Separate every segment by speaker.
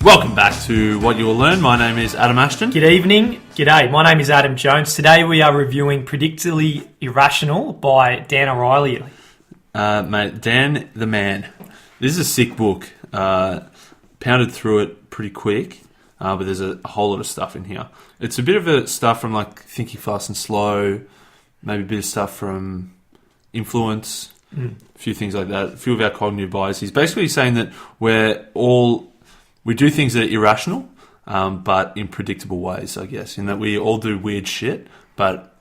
Speaker 1: Welcome back to What You Will Learn. My name is Adam Ashton.
Speaker 2: Good evening. G'day. My name is Adam Jones. Today we are reviewing Predictably Irrational by Dan Ariely.
Speaker 1: Mate, Dan the man. This is a sick book. Pounded through it pretty quick, but there's a whole lot of stuff in here. It's a bit of a stuff from like Thinking Fast and Slow, maybe a bit of stuff from Influence, a few things like that, a few of our cognitive biases. Basically saying that we do things that are irrational, but in predictable ways, I guess, in that we all do weird shit, but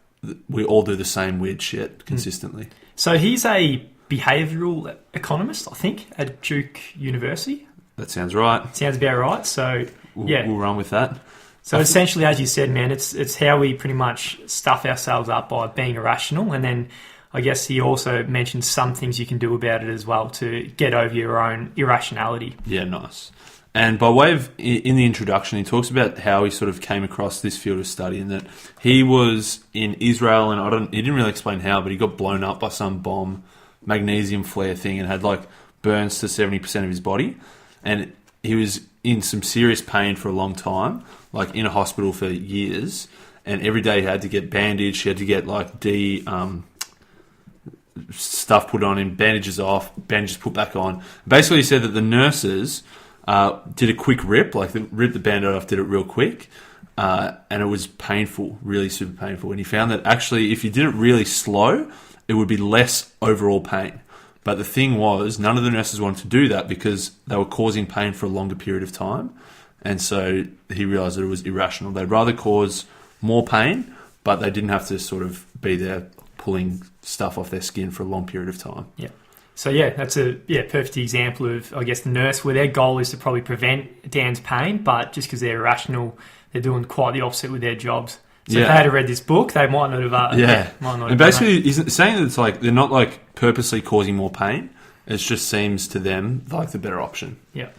Speaker 1: we all do the same weird shit consistently.
Speaker 2: So he's a behavioural economist, I think, at Duke University.
Speaker 1: That sounds right.
Speaker 2: Sounds about right. So,
Speaker 1: We'll run with that.
Speaker 2: So essentially, as you said, man, it's how we pretty much stuff ourselves up by being irrational. And then I guess he also mentioned some things you can do about it as well to get over your own irrationality.
Speaker 1: Yeah, nice. And by way of, in the introduction, he talks about how he sort of came across this field of study and that he was in Israel and he didn't really explain how, but he got blown up by some bomb, magnesium flare thing, and had like burns to 70% of his body. And he was in some serious pain for a long time, like in a hospital for years. And every day he had to get bandaged. He had to get like stuff put on him, bandages off, bandages put back on. Basically, he said that the nurses did a quick rip, like ripped the band-aid off, did it real quick, and it was painful, really super painful. And he found that actually if you did it really slow, it would be less overall pain. But the thing was, none of the nurses wanted to do that because they were causing pain for a longer period of time. And so he realised that it was irrational. They'd rather cause more pain, but they didn't have to sort of be there pulling stuff off their skin for a long period of time.
Speaker 2: Yeah. So yeah, that's a perfect example of, I guess, the nurse where their goal is to probably prevent Dan's pain, but just because they're irrational, they're doing quite the opposite with their jobs. So if they had read this book, they might not have. Might not
Speaker 1: and basically, he's saying that it's like they're not like purposely causing more pain. It just seems to them like the better option.
Speaker 2: Yeah.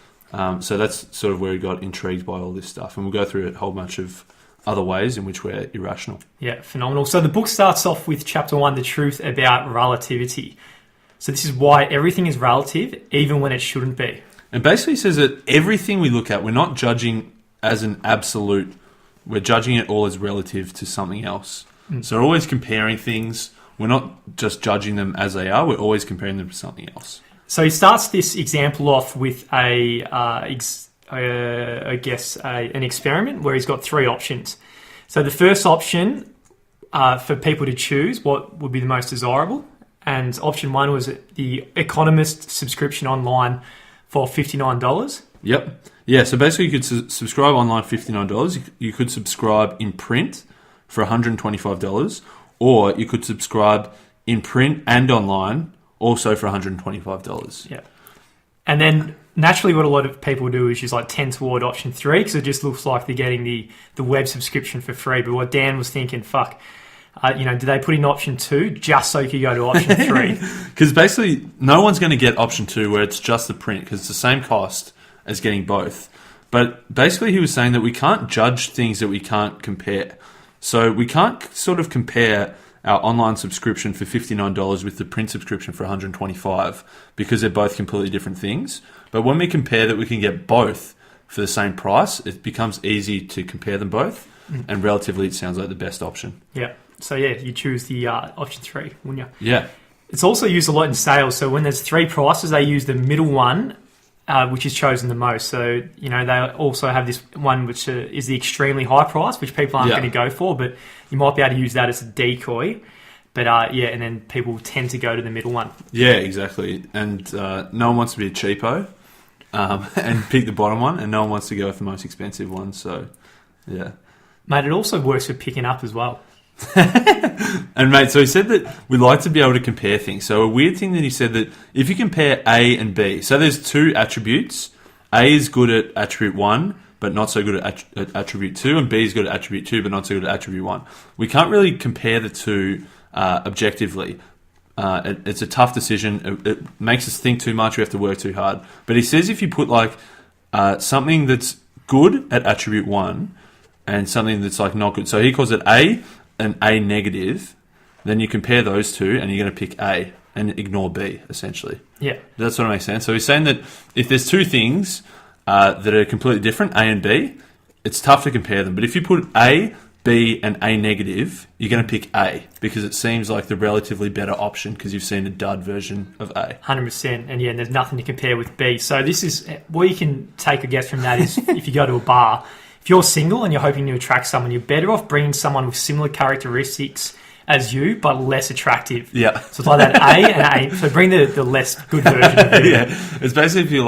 Speaker 1: So that's sort of where he got intrigued by all this stuff, and we'll go through a whole bunch of other ways in which we're irrational.
Speaker 2: Yeah, phenomenal. So the book starts off with chapter 1, the truth about relativity. So this is why everything is relative, even when it shouldn't be.
Speaker 1: And basically says that everything we look at, we're not judging as an absolute. We're judging it all as relative to something else. So we're always comparing things. We're not just judging them as they are. We're always comparing them to something else.
Speaker 2: So he starts this example off with an experiment where he's got 3 options. So the first option for people to choose what would be the most desirable. And option 1 was the Economists subscription online for $59.
Speaker 1: Yep. Yeah, so basically you could subscribe online for $59. You could subscribe in print for $125. Or you could subscribe in print and online also for $125.
Speaker 2: Yeah. And then naturally what a lot of people do is just like tend toward option 3 because it just looks like they're getting the web subscription for free. But what Dan was thinking, did they put in option 2 just so you could go to option 3?
Speaker 1: Because basically no one's going to get option 2 where it's just the print because it's the same cost as getting both. But basically he was saying that we can't judge things that we can't compare. So we can't sort of compare our online subscription for $59 with the print subscription for $125 because they're both completely different things. But when we compare that we can get both for the same price, it becomes easy to compare them both. And relatively, it sounds like the best option.
Speaker 2: Yeah. So yeah, you choose the option 3, wouldn't you?
Speaker 1: Yeah.
Speaker 2: It's also used a lot in sales. So when there's 3 prices, they use the middle one, which is chosen the most. So, they also have this one which is the extremely high price, which people aren't going to go for, but you might be able to use that as a decoy. But and then people tend to go to the middle one.
Speaker 1: Yeah, exactly. And no one wants to be a cheapo and pick the bottom one, and no one wants to go with the most expensive one. So, yeah.
Speaker 2: Mate, it also works for picking up as well.
Speaker 1: And mate, so he said that we like to be able to compare things. So a weird thing that he said that if you compare A and B, so there's 2 attributes. A is good at attribute 1, but not so good at attribute 2, and B is good at attribute 2, but not so good at attribute 1. We can't really compare the 2 objectively. It's a tough decision. It makes us think too much. We have to work too hard. But he says if you put like something that's good at attribute 1 and something that's like not good. So he calls it A and A negative. Then you compare those 2 and you're going to pick A and ignore B, essentially.
Speaker 2: Yeah.
Speaker 1: That sort of makes sense. So he's saying that if there's 2 things, that are completely different, A and B, it's tough to compare them. But if you put A, B, and A negative, you're going to pick A because it seems like the relatively better option because you've seen a dud version of A.
Speaker 2: 100%. And there's nothing to compare with B. So this is what you can take a guess from that is if you go to a bar, if you're single and you're hoping to attract someone, you're better off bringing someone with similar characteristics as you, but less attractive.
Speaker 1: Yeah.
Speaker 2: So it's like that A and A. So bring the less good version of you.
Speaker 1: Yeah. It's basically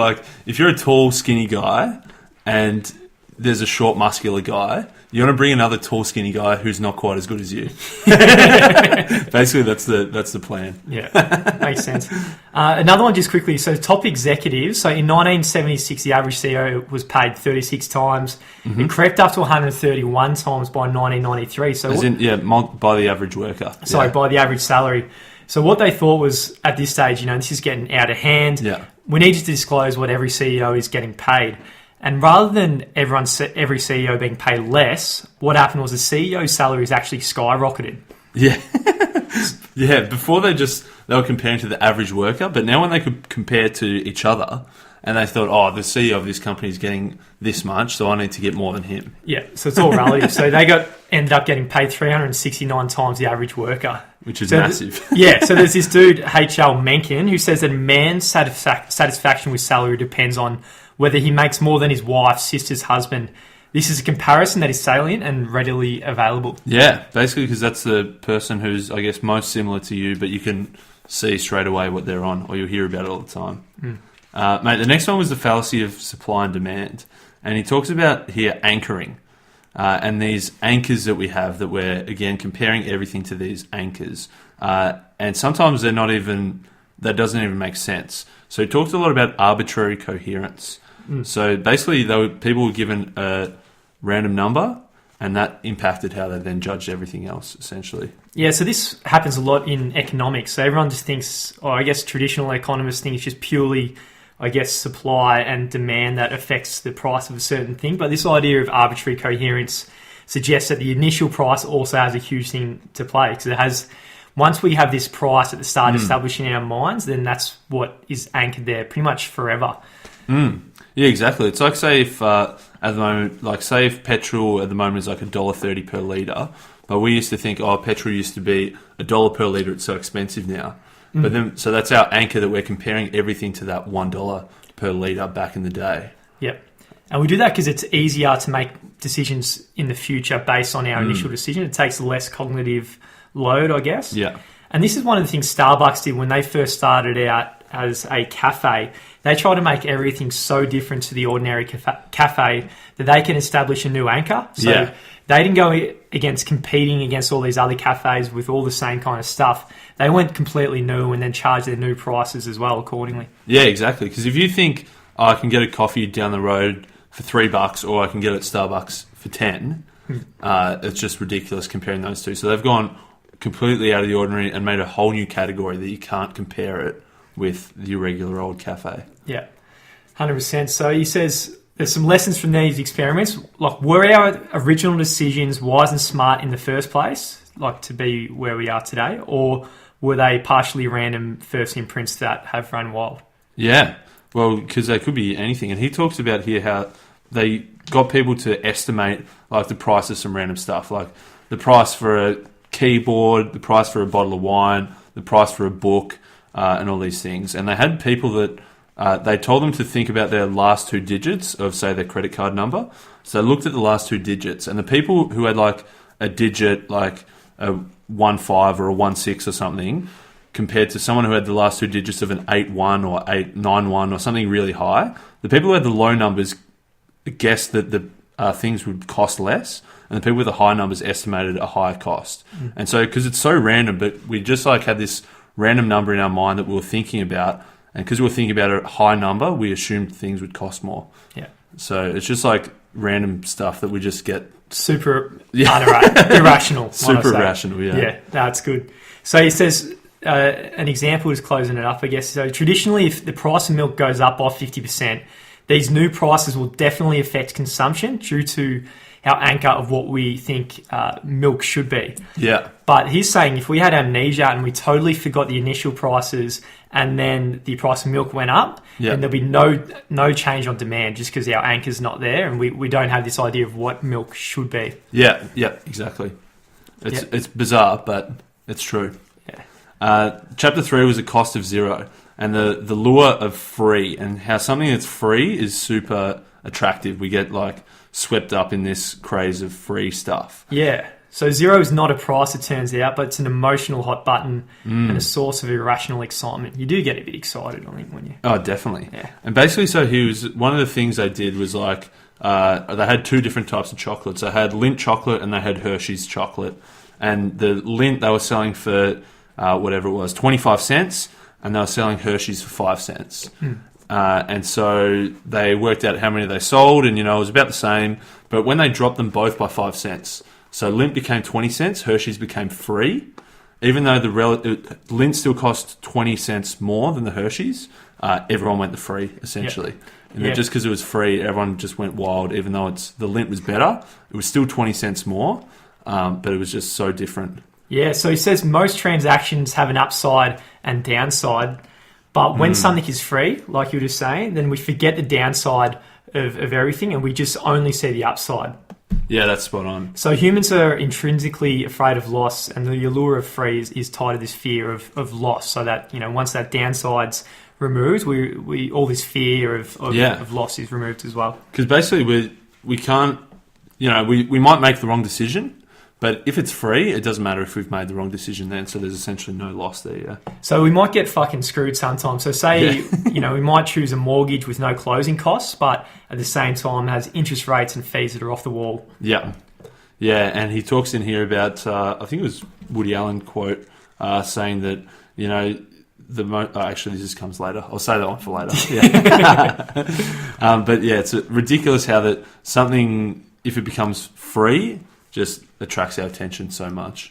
Speaker 1: if you're a tall, skinny guy and there's a short, muscular guy, you want to bring another tall, skinny guy who's not quite as good as you. Basically, that's the plan.
Speaker 2: Yeah, makes sense. Another one just quickly. So top executives. So in 1976, the average CEO was paid 36 times. Mm-hmm. It crept up to 131 times by 1993. So
Speaker 1: by the average worker.
Speaker 2: Sorry, by the average salary. So what they thought was, at this stage, this is getting out of hand.
Speaker 1: Yeah.
Speaker 2: We need to disclose what every CEO is getting paid. And rather than every CEO being paid less, what happened was the CEO's salaries actually skyrocketed.
Speaker 1: Yeah. Yeah, before they were comparing to the average worker, but now when they could compare to each other, and they thought, the CEO of this company is getting this much, so I need to get more than him.
Speaker 2: Yeah, so it's all relative. So they ended up getting paid 369 times the average worker.
Speaker 1: Which is massive.
Speaker 2: So there's this dude, H.L. Mencken, who says that a man's satisfaction with salary depends on whether he makes more than his wife, sister's husband. This is a comparison that is salient and readily available.
Speaker 1: Yeah, basically because that's the person who's, I guess, most similar to you, but you can see straight away what they're on, or you'll hear about it all the time. Mate, the next one was the fallacy of supply and demand. And he talks about here anchoring. And these anchors that we have that we're, again, comparing everything to these anchors. And sometimes that doesn't even make sense. So he talks a lot about arbitrary coherence. So basically, people were given a random number, and that impacted how they then judged everything else, essentially. Yeah,
Speaker 2: so this happens a lot in economics. So everyone just thinks, or I guess traditional economists think it's just purely, I guess, supply and demand that affects the price of a certain thing. But this idea of arbitrary coherence suggests that the initial price also has a huge thing to play, because it has... Once we have this price at the start established in our minds, then that's what is anchored there pretty much forever.
Speaker 1: Yeah, exactly. It's like, say, if at the moment, say if petrol at the moment is like $1.30 per litre, but we used to think, petrol used to be $1 per litre, it's so expensive now. But then, so that's our anchor that we're comparing everything to that $1 per litre back in the day.
Speaker 2: Yep. And we do that because it's easier to make decisions in the future based on our initial decision. It takes less cognitive load, I guess.
Speaker 1: Yeah.
Speaker 2: And this is one of the things Starbucks did when they first started out as a cafe. They tried to make everything so different to the ordinary cafe that they can establish a new anchor. So they didn't go against competing against all these other cafes with all the same kind of stuff. They went completely new and then charged their new prices as well accordingly.
Speaker 1: Yeah, exactly. Because if you think, I can get a coffee down the road for $3 or I can get it at Starbucks for 10, it's just ridiculous comparing those two. So they've gone completely out of the ordinary and made a whole new category that you can't compare it with the regular old cafe.
Speaker 2: Yeah, 100%. So he says there's some lessons from these experiments. Like, were our original decisions wise and smart in the first place, like to be where we are today, or were they partially random first imprints that have run wild?
Speaker 1: Yeah, well, because they could be anything. And he talks about here how they got people to estimate like the price of some random stuff, like the price for a keyboard, the price for a bottle of wine, the price for a book, and all these things. And they had people that they told them to think about their last two digits of, say, their credit card number. So they looked at the last two digits, and the people who had like a digit like a 1-5 or a 1-6 or something, compared to someone who had the last two digits of an 8-1 or 8-9-1 or something really high, the people who had the low numbers guessed that the things would cost less, and the people with the high numbers estimated a higher cost. And so, because it's so random, but we just like had this random number in our mind that we were thinking about, and because we were thinking about a high number, we assumed things would cost more.
Speaker 2: Yeah.
Speaker 1: So it's just like random stuff that we just get
Speaker 2: super irrational.
Speaker 1: Super irrational, yeah.
Speaker 2: Yeah, that's good. So he says, an example is closing it up, I guess. So traditionally, if the price of milk goes up by 50%, these new prices will definitely affect consumption due to our anchor of what we think milk should be.
Speaker 1: Yeah.
Speaker 2: But he's saying if we had amnesia and we totally forgot the initial prices and then the price of milk went up, then there'll be no change on demand just because our anchor's not there and we don't have this idea of what milk should be.
Speaker 1: Yeah, exactly. It's bizarre, but it's true.
Speaker 2: Yeah.
Speaker 1: Chapter 3 was the cost of zero and the lure of free and how something that's free is super attractive. We get like swept up in this craze of free stuff.
Speaker 2: Yeah. So zero is not a price, it turns out, but it's an emotional hot button and a source of irrational excitement. You do get a bit excited, I think, when you...
Speaker 1: Oh, definitely.
Speaker 2: Yeah.
Speaker 1: And basically, so one of the things they did was like, they had two different types of chocolates. They had Lindt chocolate and they had Hershey's chocolate. And the Lindt they were selling for, whatever it was, 25 cents, and they were selling Hershey's for 5 cents. And so they worked out how many they sold, and, it was about the same. But when they dropped them both by 5 cents... So Lindt became 20 cents, Hershey's became free. Even though Lindt still cost 20 cents more than the Hershey's, everyone went the free, essentially. Yep. And then just because it was free, everyone just went wild, even though the Lindt was better. It was still 20 cents more, but it was just so different.
Speaker 2: Yeah, so he says most transactions have an upside and downside, but when something is free, like you were just saying, then we forget the downside of everything and we just only see the upside.
Speaker 1: Yeah, that's spot on.
Speaker 2: So humans are intrinsically afraid of loss, and the allure of free is tied to this fear of loss. So that once that downside's removed, we all this fear of loss is removed as well.
Speaker 1: Because basically we can't, we might make the wrong decision, but if it's free, it doesn't matter if we've made the wrong decision then. So there's essentially no loss there. Yeah.
Speaker 2: So we might get fucking screwed sometimes. So say we might choose a mortgage with no closing costs, but at the same time has interest rates and fees that are off the wall.
Speaker 1: Yeah. Yeah, and he talks in here about, I think it was Woody Allen quote, saying that, actually this comes later. I'll say that one for later. Yeah. But yeah, it's ridiculous how that something, if it becomes free, just attracts our attention so much.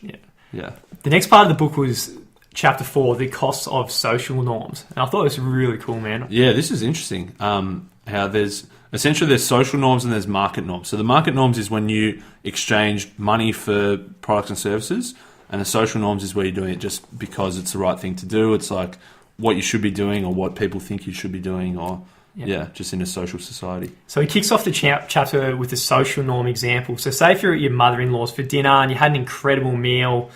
Speaker 1: Yeah.
Speaker 2: The next part of the book was chapter 4, the costs of social norms. And I thought it was really cool, man.
Speaker 1: Yeah, this is interesting. How there's social norms and there's market norms. So the market norms is when you exchange money for products and services, and the social norms is where you're doing it just because it's the right thing to do. It's like what you should be doing or what people think you should be doing, or just in a social society. So
Speaker 2: he kicks off the chapter with a social norm example. So say if you're at your mother-in-law's for dinner and you had an incredible meal,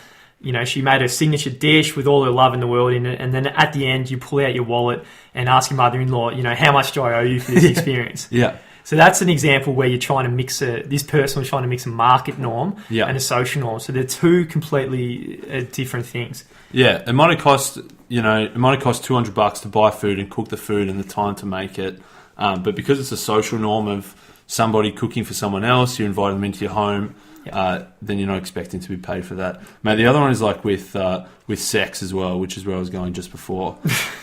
Speaker 2: she made a signature dish with all her love in the world in it, and then at the end you pull out your wallet and ask your mother-in-law, how much do I owe you for this experience?
Speaker 1: Yeah.
Speaker 2: So that's an example where you're trying to mix this person was trying to mix a market norm and a social norm. So they're two completely different things.
Speaker 1: Yeah, it might have cost $200 to buy food and cook the food and the time to make it, but because it's a social norm of somebody cooking for someone else, you invite them into your home. Then you're not expecting to be paid for that. Mate, the other one is like with sex as well, which is where I was going just before.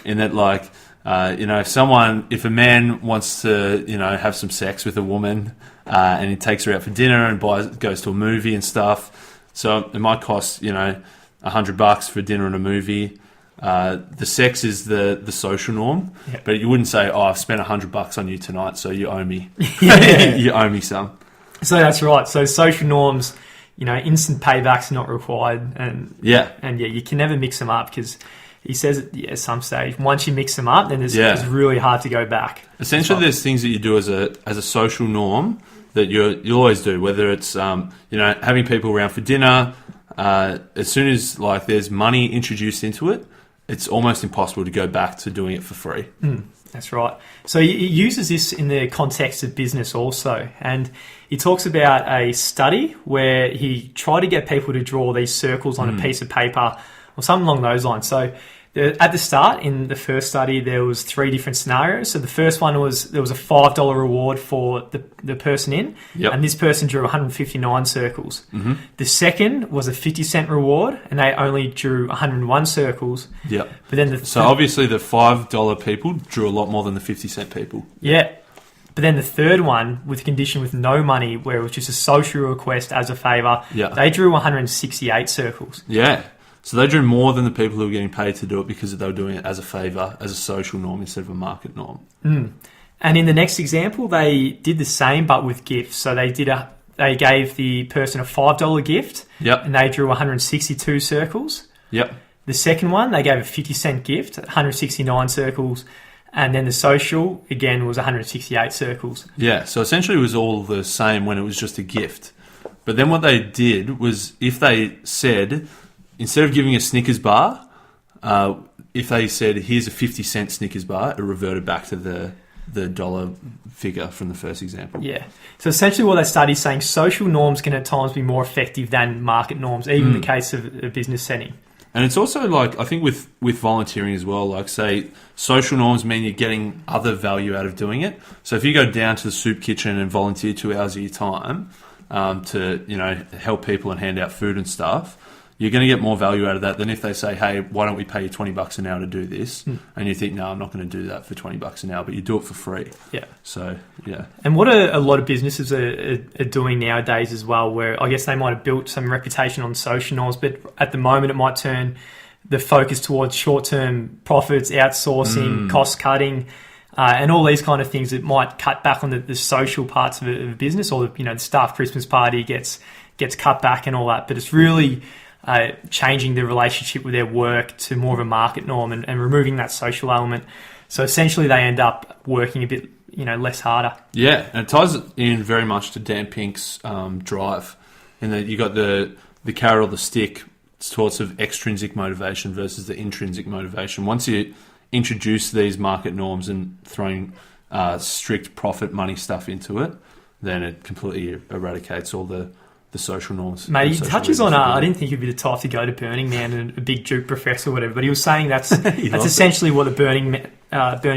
Speaker 1: In that, like, if a man wants to, have some sex with a woman, and he takes her out for dinner and goes to a movie and stuff, so it might cost, $100 for dinner and a movie. The sex is the social norm, but you wouldn't say, I've spent $100 on you tonight, so you owe me. You owe me some.
Speaker 2: So that's right. So social norms, instant paybacks are not required, and you can never mix them up because he says at some stage once you mix them up, then it's really hard to go back. Essentially,
Speaker 1: there's things that you do as a social norm that you always do, whether it's having people around for dinner. As soon as there's money introduced into it, it's almost impossible to go back to doing it for free.
Speaker 2: That's right. So he uses this in the context of business also, and he talks about a study where he tried to get people to draw these circles on a piece of paper or something along those lines. So at the start, in the first study, there was 3 different scenarios. So the first one was there was a $5 reward for the person in, and this person drew 159 circles. Mm-hmm. The second was a 50-cent reward, and they only drew 101 circles.
Speaker 1: Yep.
Speaker 2: But then
Speaker 1: obviously the $5 people drew a lot more than the 50-cent people.
Speaker 2: Yeah. But then the third one, with a condition with no money, where it was just a social request as a favour, they drew 168 circles.
Speaker 1: Yeah. So they drew more than the people who were getting paid to do it because they were doing it as a favour, as a social norm instead of a market norm.
Speaker 2: And in the next example, they did the same but with gifts. So they did they gave the person a $5 gift.
Speaker 1: Yep.
Speaker 2: And they drew 162 circles.
Speaker 1: Yep.
Speaker 2: The second one, they gave a 50-cent gift, 169 circles. And then the social, again, was 168 circles.
Speaker 1: Yeah, so essentially it was all the same when it was just a gift. But then what they did was, if they said, instead of giving a Snickers bar, if they said, here's a 50-cent Snickers bar, it reverted back to the dollar figure from the first example.
Speaker 2: Yeah. So essentially what they study is saying social norms can at times be more effective than market norms, even in the case of a business setting.
Speaker 1: And it's also like, I think with volunteering as well, like say social norms mean you're getting other value out of doing it. So if you go down to the soup kitchen and volunteer 2 hours of your time to, help people and hand out food and stuff, you're going to get more value out of that than if they say, hey, why don't we pay you $20 an hour to do this? And you think, no, I'm not going to do that for $20 an hour, but you do it for free.
Speaker 2: Yeah.
Speaker 1: So, yeah.
Speaker 2: And what a lot of businesses are doing nowadays as well, where I guess they might have built some reputation on social norms, but at the moment it might turn the focus towards short-term profits, outsourcing, cost cutting, and all these kind of things that might cut back on the social parts of a business, or the staff Christmas party gets cut back and all that. But it's really changing the relationship with their work to more of a market norm and removing that social element. So essentially they end up working a bit, less harder. Yeah,
Speaker 1: and it ties in very much to Dan Pink's drive, in that you got the carrot or the stick sorts of extrinsic motivation versus the intrinsic motivation. Once you introduce these market norms and throwing strict profit money stuff into it, then it completely eradicates all the social norms.
Speaker 2: Mate, he touches on, I didn't think he'd be the type to go to Burning Man and a big Duke professor or whatever, but he was saying that's essentially what the Burning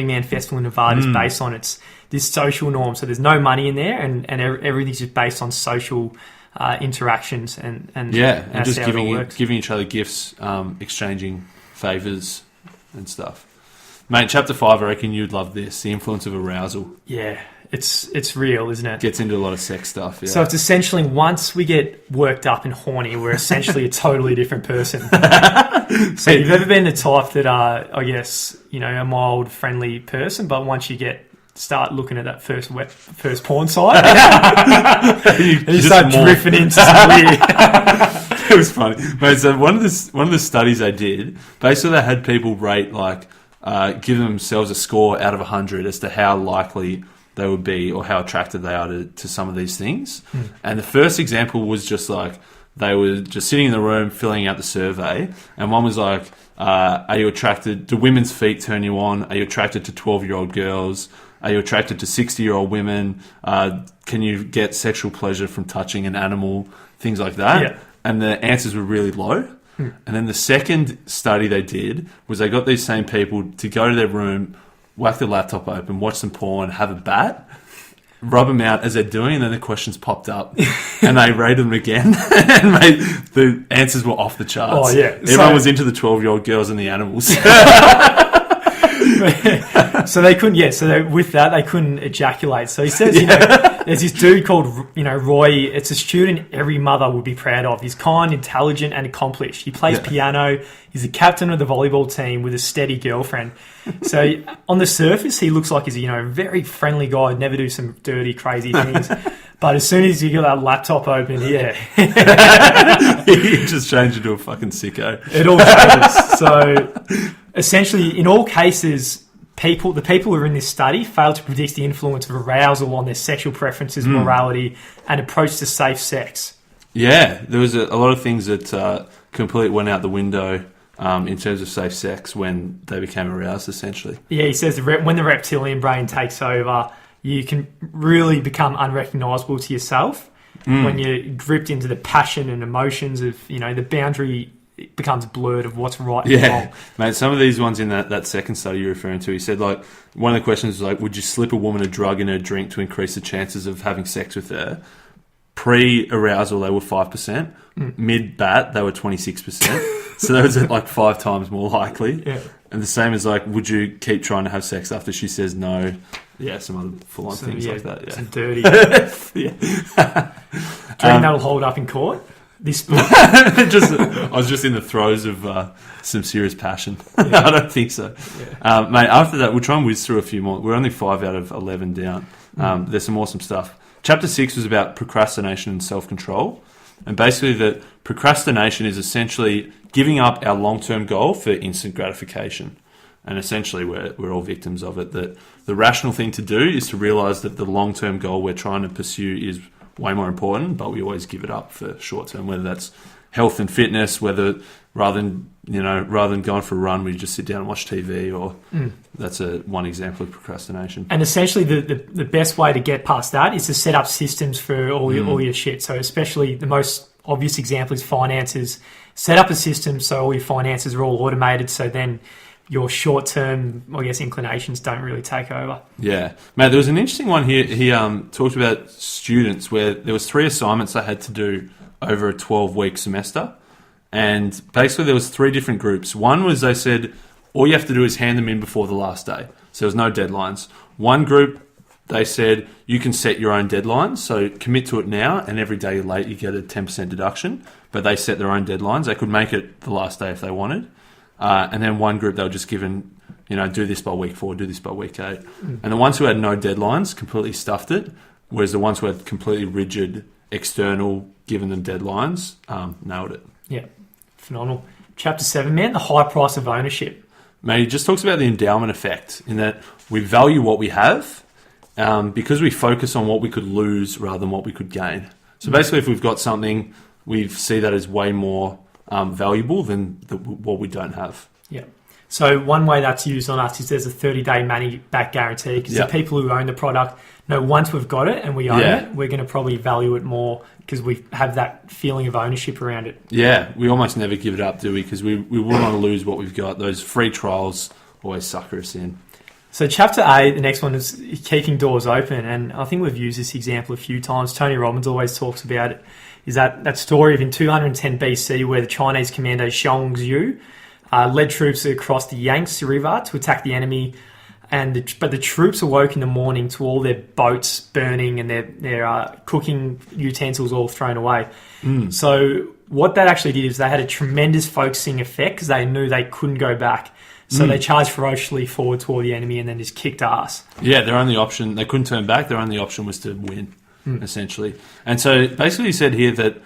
Speaker 2: Man Festival in Nevada is based on. It's this social norm. So there's no money in there, and everything's just based on social interactions and
Speaker 1: just giving each other gifts, exchanging favours and stuff. Mate, chapter 5, I reckon you'd love this, the influence of arousal.
Speaker 2: Yeah. It's real, isn't it?
Speaker 1: Gets into a lot of sex stuff, yeah.
Speaker 2: So it's essentially, once we get worked up and horny, we're essentially a totally different person. So you've ever been the type that, I guess, a mild, friendly person, but once you start looking at that first porn site, you start drifting into some weird.
Speaker 1: It was funny. Mate, so one of the studies I did, basically they had people rate, give themselves a score out of 100 as to how likely they would be or how attracted they are to some of these things. And the first example was just they were just sitting in the room filling out the survey, and one was are you attracted, do women's feet turn you on? Are you attracted to 12-year-old girls? Are you attracted to 60-year-old women? Can you get sexual pleasure from touching an animal? Things like that.
Speaker 2: Yeah.
Speaker 1: And the answers were really low. And then the second study they did was they got these same people to go to their room, whack the laptop open, watch some porn, have a bat, rub them out as they're doing, and then the questions popped up, and they rated them again, and the answers were off the charts.
Speaker 2: Oh, yeah.
Speaker 1: Everyone was into the 12-year-old girls and the animals.
Speaker 2: So they couldn't, with that, they couldn't ejaculate. So he says, there's this dude called, Roy. It's a student every mother would be proud of. He's kind, intelligent, and accomplished. He plays piano. He's the captain of the volleyball team with a steady girlfriend. So on the surface, he looks like he's, a very friendly guy, never do some dirty, crazy things. But as soon as you get that laptop open, you
Speaker 1: just change into a fucking sicko.
Speaker 2: It all changes. So essentially, in all cases, the people who are in this study failed to predict the influence of arousal on their sexual preferences, morality, and approach to safe sex.
Speaker 1: Yeah, there was a lot of things that completely went out the window in terms of safe sex when they became aroused, essentially. Yeah,
Speaker 2: he says when the reptilian brain takes over, you can really become unrecognisable to yourself when you're gripped into the passion and emotions of, the boundary becomes blurred of what's right and wrong.
Speaker 1: Mate, some of these ones in that second study you're referring to, he said, one of the questions was would you slip a woman a drug in her drink to increase the chances of having sex with her? Pre-arousal, they were 5%. Mid-bat, they were 26%. So that was 5 times more likely.
Speaker 2: Yeah.
Speaker 1: And the same as would you keep trying to have sex after she says no? Yeah, some other full-on things like that. Yeah,
Speaker 2: some dirty. Do you think that'll hold up in court? This book?
Speaker 1: I was just in the throes of some serious passion. Yeah. I don't think so. Yeah. Mate, after that, we'll try and whiz through a few more. We're only 5 out of 11 down. There's some awesome stuff. Chapter 6 was about procrastination and self-control. And basically that procrastination is essentially giving up our long-term goal for instant gratification. And essentially we're all victims of it. That the rational thing to do is to realise that the long-term goal we're trying to pursue is way more important, but we always give it up for short-term, whether that's health and fitness, whether rather than going for a run, we just sit down and watch TV, or that's one example of procrastination.
Speaker 2: And essentially the best way to get past that is to set up systems for all your shit. So especially the most obvious example is finances. Set up a system so all your finances are all automated, so then your short-term, I guess, inclinations don't really take over.
Speaker 1: Yeah. Mate, there was an interesting one here. He talked about students where there was 3 assignments they had to do over a 12-week semester. And basically there was 3 different groups. One was they said, all you have to do is hand them in before the last day. So there was no deadlines. One group, they said, you can set your own deadlines. So commit to it now, and every day you're late, you get a 10% deduction. But they set their own deadlines. They could make it the last day if they wanted. And then one group, they were just given, do this by week 4, do this by week 8. And the ones who had no deadlines completely stuffed it, whereas the ones who had completely rigid, external, given them deadlines, nailed it.
Speaker 2: Yeah, phenomenal. Chapter 7, man, the high price of ownership.
Speaker 1: Mate, he just talks about the endowment effect, in that we value what we have because we focus on what we could lose rather than what we could gain. So basically, if we've got something, we see that as way more valuable than what we don't have.
Speaker 2: Yeah. So one way that's used on us is there's a 30-day money-back guarantee, because the people who own the product know once we've got it and we own it, we're going to probably value it more because we have that feeling of ownership around it. Yeah,
Speaker 1: we almost never give it up, do we? Because we wouldn't want to lose what we've got. Those free trials always sucker us in.
Speaker 2: So chapter 8, the next one is keeping doors open, and I think we've used this example a few times. Tony Robbins always talks about it. Is that story of in 210 BC where the Chinese commander Xiongzhu led troops across the Yangtze River to attack the enemy, but the troops awoke in the morning to all their boats burning and their cooking utensils all thrown away. So what that actually did is they had a tremendous focusing effect because they knew they couldn't go back. So they charged ferociously forward toward the enemy and then just kicked ass.
Speaker 1: Yeah, their only option, they couldn't turn back, their only option was to win, essentially. And so basically he said here that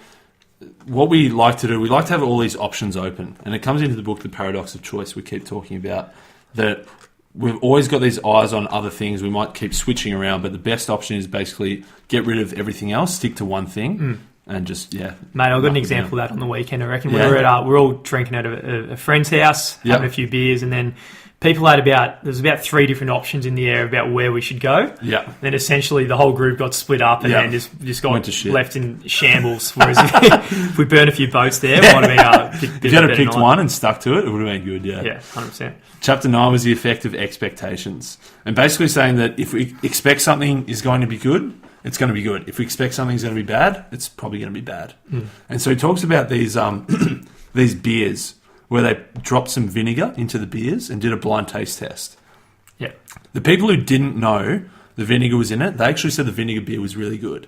Speaker 1: what we like to do, we like to have all these options open. And it comes into the book, The Paradox of Choice, we keep talking about, that we've always got these eyes on other things. We might keep switching around, but the best option is basically get rid of everything else, stick to one thing, and just,
Speaker 2: Mate, I got an example of that on the weekend, I reckon. We're all drinking at a friend's house, having a few beers, and then people had there's about 3 different options in the air about where we should go.
Speaker 1: Yeah.
Speaker 2: Then essentially the whole group got split up and then just got left in shambles. Whereas if we burned a few boats there, it might have been
Speaker 1: if you had picked one and stuck to it, it would have been good,
Speaker 2: Yeah, 100%.
Speaker 1: Chapter 9 was the effect of expectations. And basically saying that if we expect something is going to be good, it's going to be good. If we expect something's going to be bad, it's probably going to be bad. And so he talks about these these beers where they dropped some vinegar into the beers and did a blind taste test.
Speaker 2: Yeah.
Speaker 1: The people who didn't know the vinegar was in it, they actually said the vinegar beer was really good.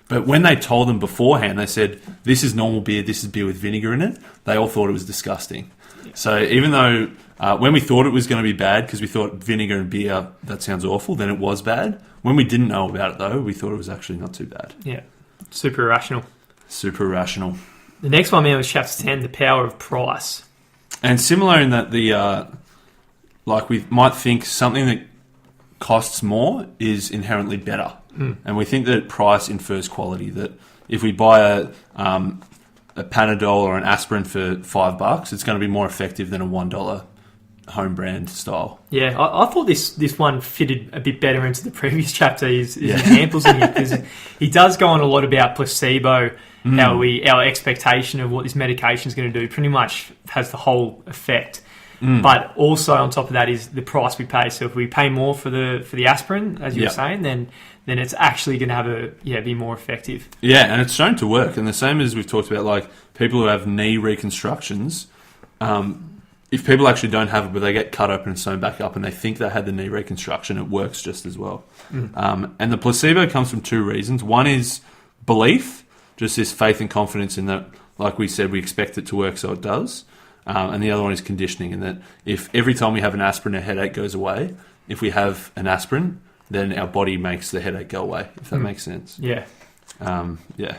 Speaker 1: But when they told them beforehand, they said, this is normal beer, this is beer with vinegar in it, they all thought it was disgusting. Yeah. So even though when we thought it was going to be bad, because we thought vinegar and beer, that sounds awful, then it was bad. When we didn't know about it, though, we thought it was actually not too bad.
Speaker 2: Yeah. Super irrational.
Speaker 1: Super irrational.
Speaker 2: The next one, man, was chapter 10, the power of price.
Speaker 1: And similar in that we might think something that costs more is inherently better. And we think that price infers quality, that if we buy a Panadol or an aspirin for $5, it's going to be more effective than a $1 home brand style.
Speaker 2: Yeah, I thought this one fitted a bit better into the previous chapter, his examples in here, because he does go on a lot about placebo, how our expectation of what this medication is going to do pretty much has the whole effect. But also on top of that is the price we pay. So if we pay more for the aspirin, as you were saying, then it's actually going to have be more effective. Yeah,
Speaker 1: and it's shown to work. And the same as we've talked about, like people who have knee reconstructions, if people actually don't have it, but they get cut open and sewn back up and they think they had the knee reconstruction, it works just as well. And the placebo comes from 2 reasons. One is belief, just this faith and confidence in that, like we said, we expect it to work, so it does. And the other one is conditioning, in that if every time we have an aspirin, a headache goes away. If we have an aspirin, then our body makes the headache go away, if that makes sense.
Speaker 2: Yeah.
Speaker 1: Yeah.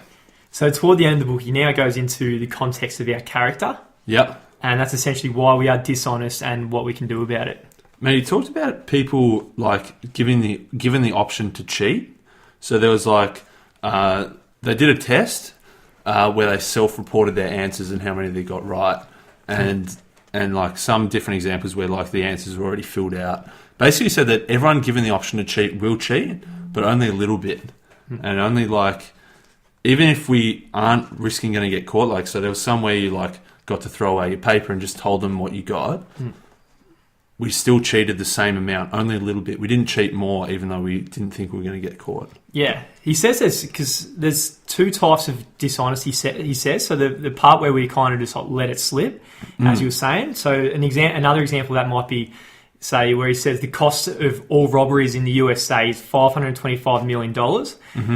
Speaker 2: So toward the end of the book, he now goes into the context of our character.
Speaker 1: Yep.
Speaker 2: And that's essentially why we are dishonest and what we can do about it.
Speaker 1: Man, he talked about people like given the option to cheat. So there was like they did a test where they self-reported their answers and how many they got right, and like some different examples where like the answers were already filled out. Basically said that everyone given the option to cheat will cheat, but only a little bit, and only like even if we aren't risking going to get caught. Like so, there was some where you like got to throw away your paper and just told them what you got. We still cheated the same amount, only a little bit. We didn't cheat more, even though we didn't think we were going to get caught. Yeah.
Speaker 2: He says this because there's two types of dishonesty, he says. So the part where we kind of just let it slip, as you were saying. So another example of that might be, say, where he says the cost of all robberies in the USA is $525 million.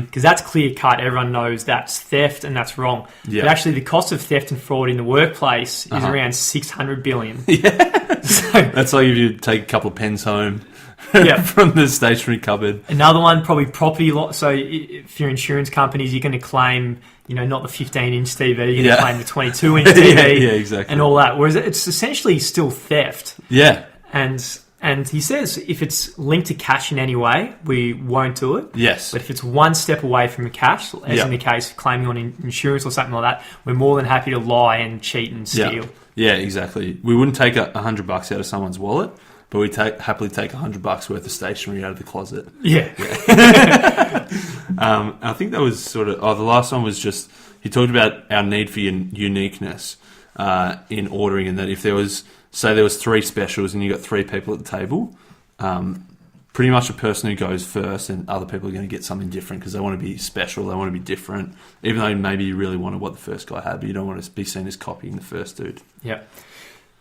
Speaker 2: Because that's clear cut. Everyone knows that's theft and that's wrong.
Speaker 1: Yeah.
Speaker 2: But actually the cost of theft and fraud in the workplace is around $600 billion.
Speaker 1: Yeah. So, that's like if you take a couple of pens home from the stationery cupboard.
Speaker 2: Another one, probably property law. So if you're insurance companies, you're going to claim, not the 15-inch TV, you're going to claim the 22-inch TV.
Speaker 1: Yeah, exactly.
Speaker 2: And all that. Whereas it's essentially still theft.
Speaker 1: Yeah.
Speaker 2: And he says if it's linked to cash in any way, we won't do it.
Speaker 1: Yes.
Speaker 2: But if it's one step away from cash, as in the case of claiming on insurance or something like that, we're more than happy to lie and cheat and steal.
Speaker 1: Yeah, exactly. We wouldn't take $100 out of someone's wallet, but we happily take $100 worth of stationery out of the closet.
Speaker 2: Yeah.
Speaker 1: I think that was sort of... the last one was just... He talked about our need for uniqueness in ordering, and that if there was... Say there was 3 specials and you got 3 people at the table, pretty much a person who goes first and other people are going to get something different because they want to be special, they want to be different, even though maybe you really wanted what the first guy had, but you don't want to be seen as copying the first dude.
Speaker 2: Yeah.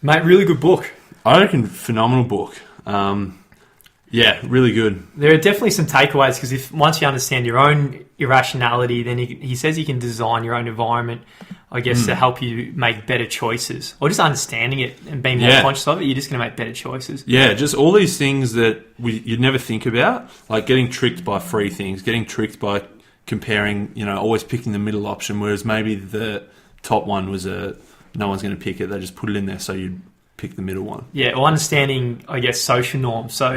Speaker 2: Mate, really good book.
Speaker 1: I reckon phenomenal book. Yeah, really good.
Speaker 2: There are definitely some takeaways because if once you understand your own irrationality, then he says you can design your own environment, I guess, to help you make better choices. Or just understanding it and being more conscious of it, you're just going to make better choices.
Speaker 1: Yeah, just all these things that you'd never think about, like getting tricked by free things, getting tricked by comparing, always picking the middle option, whereas maybe the top one was no one's going to pick it, they just put it in there so you'd pick the middle one. Yeah,
Speaker 2: or understanding, I guess, social norms. So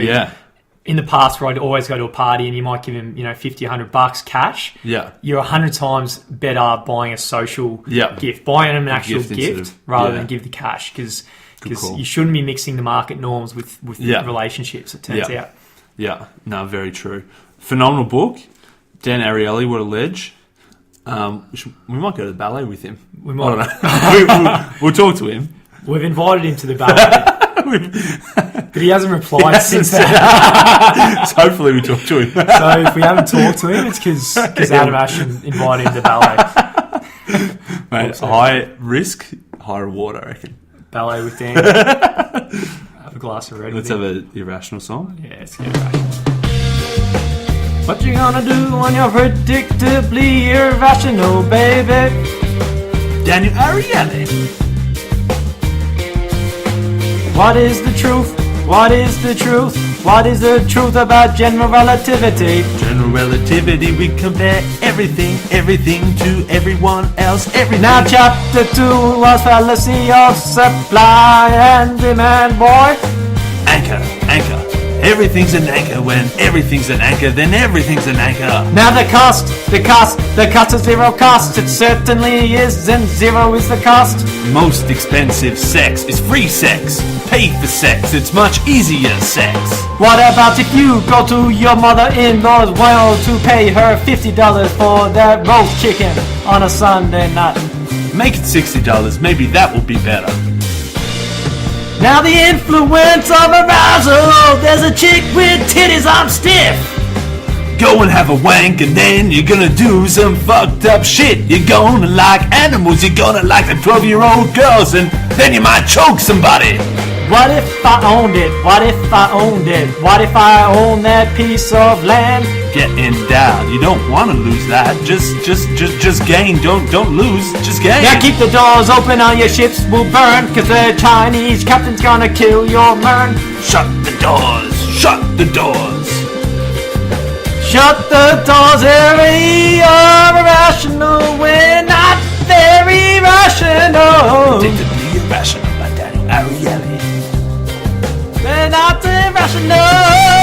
Speaker 2: in the past where I'd always go to a party and you might give him, $50, $100 cash.
Speaker 1: Yeah.
Speaker 2: You're 100 times better buying a social gift, buying them an actual gift rather than give the cash because you shouldn't be mixing the market norms with relationships, it turns out.
Speaker 1: Yeah, no, very true. Phenomenal book. Dan Ariely, what a ledge. We might go to the ballet with him.
Speaker 2: We might.
Speaker 1: I don't know. we'll talk to him.
Speaker 2: We've invited him to the ballet. But he hasn't replied since then.
Speaker 1: So hopefully we talk to him.
Speaker 2: So if we haven't talked to him, it's because Adam Ashton invited him to ballet.
Speaker 1: Mate, high risk, high reward, I reckon.
Speaker 2: Ballet with Dan. Have a glass of red.
Speaker 1: Let's have an irrational song.
Speaker 2: Yeah, let's get irrational. What you gonna do when you're predictably irrational, baby?
Speaker 1: Dan Ariely.
Speaker 2: What is the truth? What is the truth? What is the truth about general relativity?
Speaker 1: General relativity, we compare everything to everyone else, everything.
Speaker 2: Now chapter 2 was fallacy of supply and demand, boy.
Speaker 1: Anchor. Everything's an anchor. When everything's an anchor, then everything's an anchor.
Speaker 2: Now the cost is zero cost. It certainly is, and zero is the cost.
Speaker 1: Most expensive sex is free sex. Pay for sex, it's much easier sex.
Speaker 2: What about if you go to your mother-in-law's well to pay her $50 for that roast chicken on a Sunday night?
Speaker 1: Make it $60, maybe that will be better.
Speaker 2: Now the influence of arousal. There's a chick with titties, I'm stiff.
Speaker 1: Go and have a wank and then you're gonna do some fucked up shit. You're gonna like animals, you're gonna like the 12-year-old girls, and then you might choke somebody.
Speaker 2: What if I owned it? What if I owned it? What if I own that piece of land?
Speaker 1: Get endowed. You don't want to lose that. Just gain. Don't lose. Just gain.
Speaker 2: Now keep the doors open or your ships will burn, cause the Chinese captain's gonna kill your mern.
Speaker 1: Shut the doors. Shut the doors.
Speaker 2: Shut the doors, we are irrational. We're not very rational.
Speaker 1: Predictably Irrational by Dan Ariely.
Speaker 2: We're not irrational.